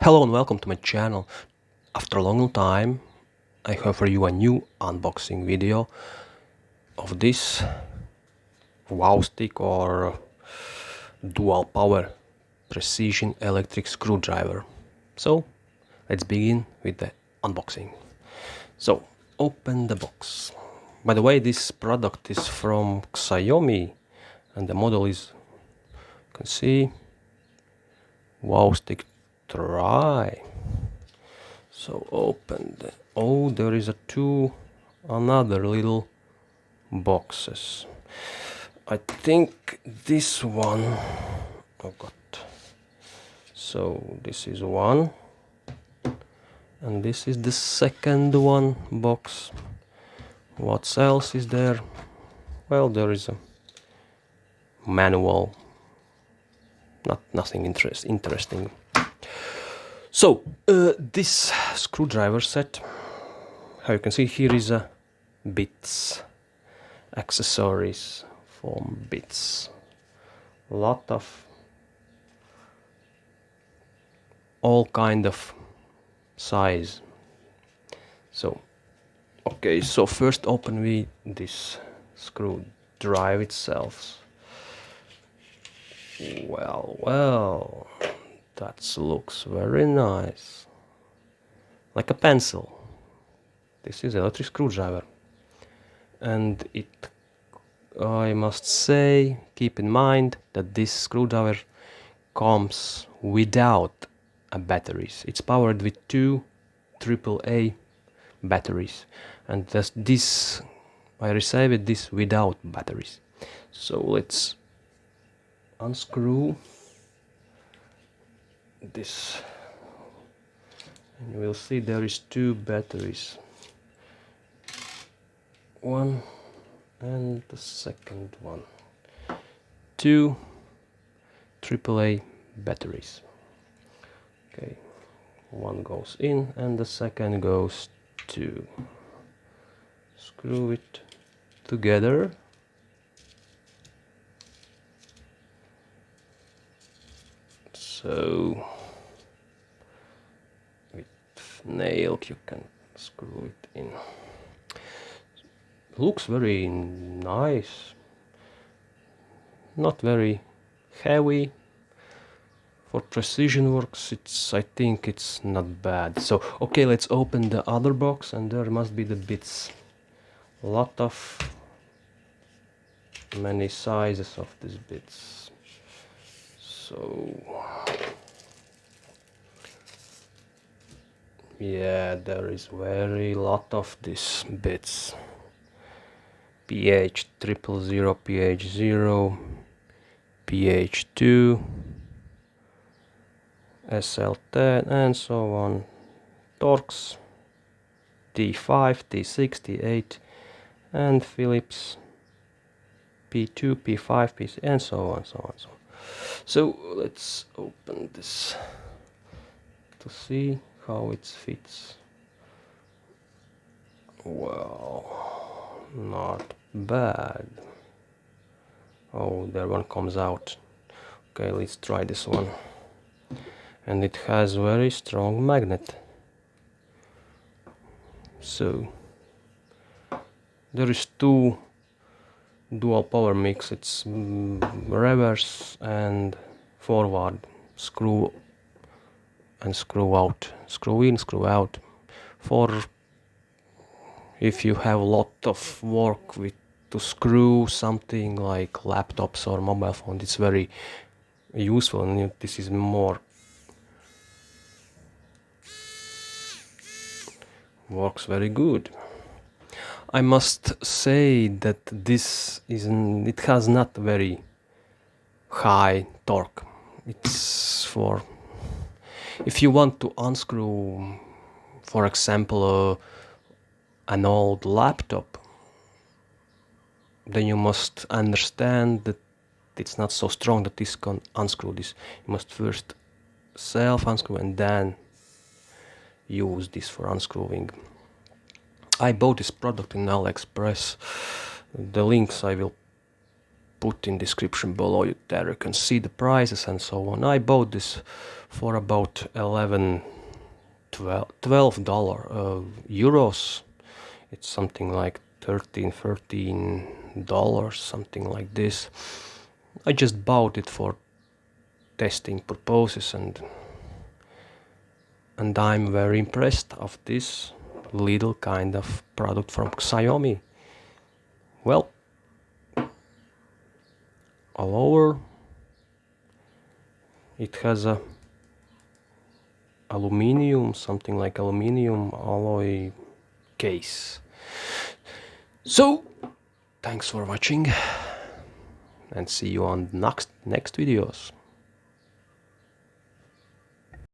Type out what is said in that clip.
Hello and welcome to my channel. After a long time, I have for you a new unboxing video of this Wowstick or dual power precision electric screwdriver. So let's begin with the unboxing. So open the box. By the way, this product is from Xiaomi and the model is, you can see, Wowstick Try. So open the, oh, there is another little boxes. I think this one, oh god, so this is one and this is the second one box. What else is there? Well, there is a manual, nothing interesting. So this screwdriver set, how you can see here is a bits, accessories for bits, a lot of all kind of size. So okay, so first open we this screwdriver itself. Well, that looks very nice, like a pencil. This is electric screwdriver, and it, I must say, keep in mind that this screwdriver comes without a batteries. It's powered with two AAA batteries, and this I received this without batteries. So let's unscrew this, and you will see there is two batteries, one and the second one, two AAA batteries. Okay, one goes in and the second goes to. Screw it together. So with nail you can screw it in. Looks very nice, not very heavy. For precision works, I think it's not bad. So okay, let's open the other box, and there must be the bits. A lot of many sizes of these bits. So yeah, there is very lot of these bits. PH 000, PH 0, PH 2, SL10, and so on. Torx T5, T6, T8, and Phillips P2, P5, P6, and so on. So let's open this to see how it fits. Well, not bad. Oh, there one comes out. Okay, let's try this one. And it has very strong magnet. So there is two dual power mix. It's reverse and forward, screw and screw out, screw in, screw out. For if you have a lot of work with to screw something like laptops or mobile phone, it's very useful, and this is more works very good. I must say that it has not very high torque. It's for if you want to unscrew, for example, an old laptop, then you must understand that it's not so strong that this can unscrew this. You must first self unscrew and then use this for unscrewing. I bought this product in AliExpress. The links I will put in description below. There you can see the prices and so on. I bought this for about 11 12 euros. It's something like 13 dollars, something like this. I just bought it for testing purposes, and I'm very impressed of this little kind of product from Xiaomi. Well, all over it has a aluminium, something like aluminium alloy case. So thanks for watching, and see you on next videos.